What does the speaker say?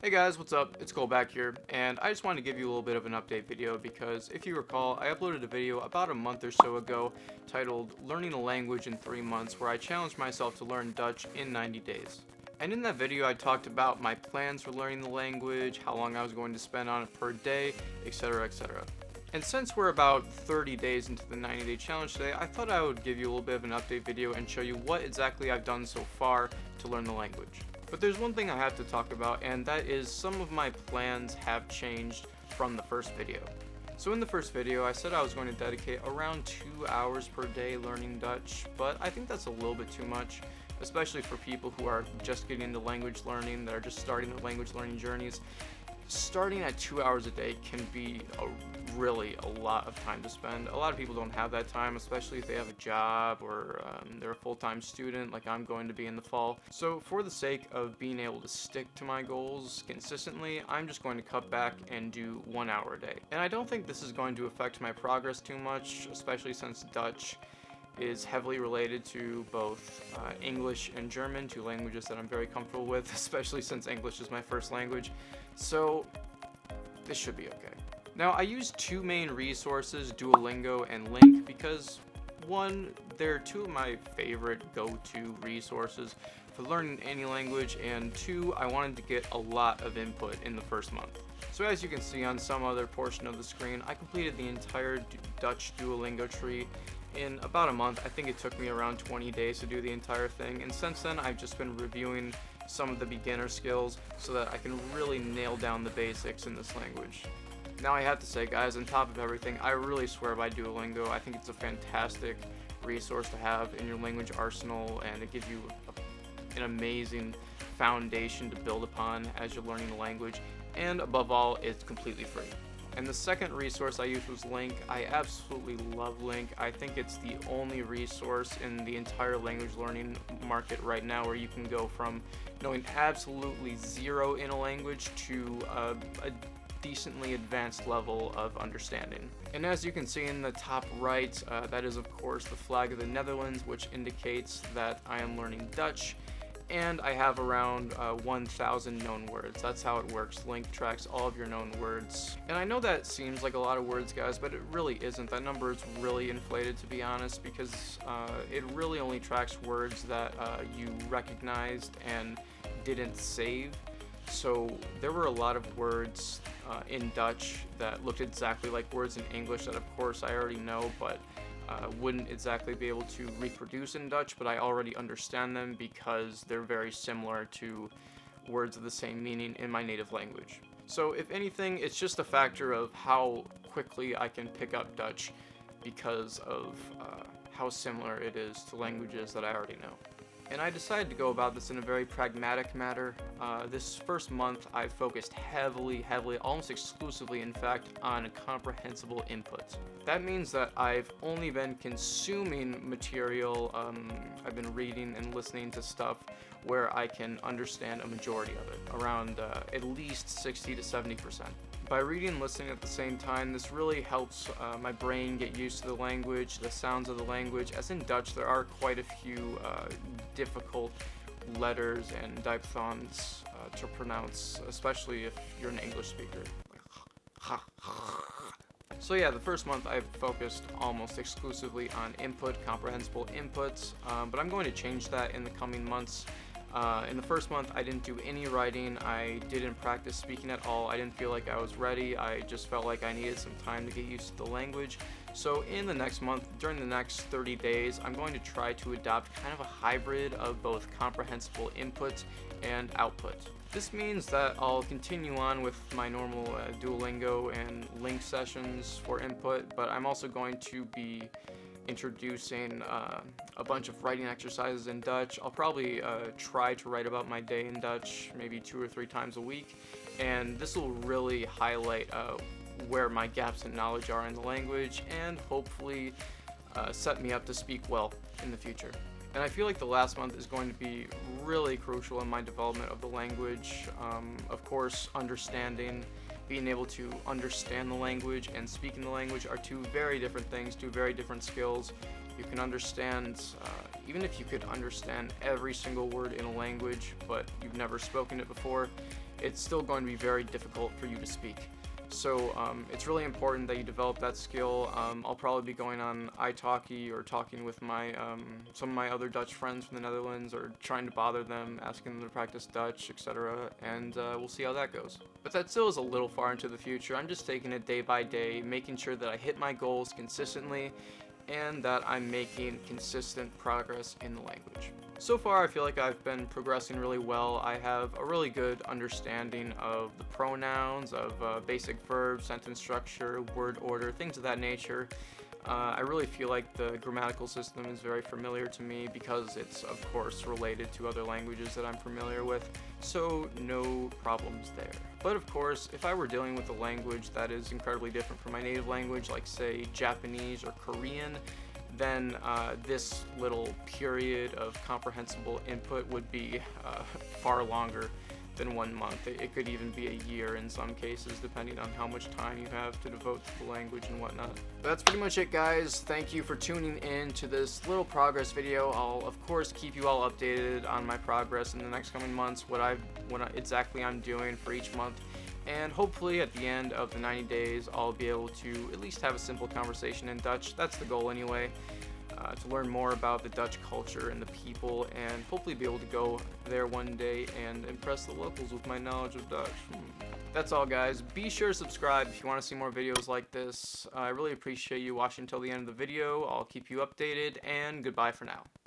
Hey guys, what's up? It's Cole back here, and I just wanted to give you a little bit of an update video because if you recall, I uploaded a video about a month or so ago titled Learning a Language in 3 months, where I challenged myself to learn Dutch in 90 days. And in that video, I talked about my plans for learning the language, how long I was going to spend on it per day, etc, etc. And since we're about 30 days into the 90-day challenge today, I thought I would give you a little bit of an update video and show you what exactly I've done so far to learn the language. But there's one thing I have to talk about, and that is some of my plans have changed from the first video. So in the first video, I said I was going to dedicate around 2 hours per day learning Dutch, but I think that's a little bit too much, especially for people who are just getting into language learning, that are just starting their language learning journeys. Starting at 2 hours a day can be really a lot of time to spend. A lot of people don't have that time, especially if they have a job or they're a full-time student like I'm going to be in the fall. So for the sake of being able to stick to my goals consistently, I'm just going to cut back and do 1 hour a day. And I don't think this is going to affect my progress too much, especially since Dutch is heavily related to both English and German, two languages that I'm very comfortable with, especially since English is my first language. So this should be okay. Now, I use two main resources, Duolingo and Link, because one, they're two of my favorite go-to resources for learning any language, and two, I wanted to get a lot of input in the first month. So as you can see on some other portion of the screen, I completed the entire Dutch Duolingo tree in about a month. I think it took me around 20 days to do the entire thing, and since then I've just been reviewing some of the beginner skills so that I can really nail down the basics in this language. Now I have to say, guys, on top of everything, I really swear by Duolingo. I think it's a fantastic resource to have in your language arsenal, and it gives you an amazing foundation to build upon as you're learning the language, and above all, it's completely free. And the second resource I used was Link. I absolutely love Link. I think it's the only resource in the entire language learning market right now where you can go from knowing absolutely zero in a language to a decently advanced level of understanding. And as you can see in the top right, that is of course the flag of the Netherlands, which indicates that I am learning Dutch. And I have around 1,000 known words. That's how it works. Link tracks all of your known words. And I know that seems like a lot of words, guys, but it really isn't. That number is really inflated, to be honest, because it really only tracks words that you recognized and didn't save. So there were a lot of words in Dutch that looked exactly like words in English that, of course, I already know, but wouldn't exactly be able to reproduce in Dutch, but I already understand them because they're very similar to words of the same meaning in my native language. So if anything, it's just a factor of how quickly I can pick up Dutch because of how similar it is to languages that I already know. And I decided to go about this in a very pragmatic manner. This first month, I focused heavily, almost exclusively, in fact, on comprehensible input. That means that I've only been consuming material, I've been reading and listening to stuff where I can understand a majority of it, around at least 60 to 70%. By reading and listening at the same time, this really helps my brain get used to the language, the sounds of the language. As in Dutch, there are quite a few difficult letters and diphthongs to pronounce, especially if you're an English speaker. So yeah, the first month I've focused almost exclusively on input, comprehensible inputs, but I'm going to change that in the coming months. In the first month, I didn't do any writing. I didn't practice speaking at all. I didn't feel like I was ready. I just felt like I needed some time to get used to the language. So in the next month, during the next 30 days, I'm going to try to adopt kind of a hybrid of both comprehensible input and output. This means that I'll continue on with my normal Duolingo and Link sessions for input, but I'm also going to be introducing a bunch of writing exercises in Dutch. I'll probably try to write about my day in Dutch maybe 2 or 3 times a week, and this will really highlight where my gaps in knowledge are in the language and hopefully set me up to speak well in the future. And I feel like the last month is going to be really crucial in my development of the language. Of course, being able to understand the language and speaking the language are two very different things, two very different skills. You can understand, even if you could understand every single word in a language, but you've never spoken it before, it's still going to be very difficult for you to speak. So it's really important that you develop that skill. I'll probably be going on italki or talking with my some of my other Dutch friends from the Netherlands, or trying to bother them, asking them to practice Dutch, etc. And we'll see how that goes. But that still is a little far into the future. I'm just taking it day by day, making sure that I hit my goals consistently and that I'm making consistent progress in the language. So far, I feel like I've been progressing really well. I have a really good understanding of the pronouns, of basic verbs, sentence structure, word order, things of that nature. I really feel like the grammatical system is very familiar to me because it's, of course, related to other languages that I'm familiar with, so no problems there. But of course, if I were dealing with a language that is incredibly different from my native language, like say Japanese or Korean, then this little period of comprehensible input would be far longer than 1 month. It could even be a year in some cases, depending on how much time you have to devote to the language and whatnot. But that's pretty much it, guys. Thank you for tuning in to this little progress video. I'll of course keep you all updated on my progress in the next coming months, what exactly I'm doing for each month. And hopefully at the end of the 90 days, I'll be able to at least have a simple conversation in Dutch. That's the goal anyway, to learn more about the Dutch culture and the people, and hopefully be able to go there one day and impress the locals with my knowledge of Dutch. That's all, guys. Be sure to subscribe if you want to see more videos like this. I really appreciate you watching until the end of the video. I'll keep you updated, and goodbye for now.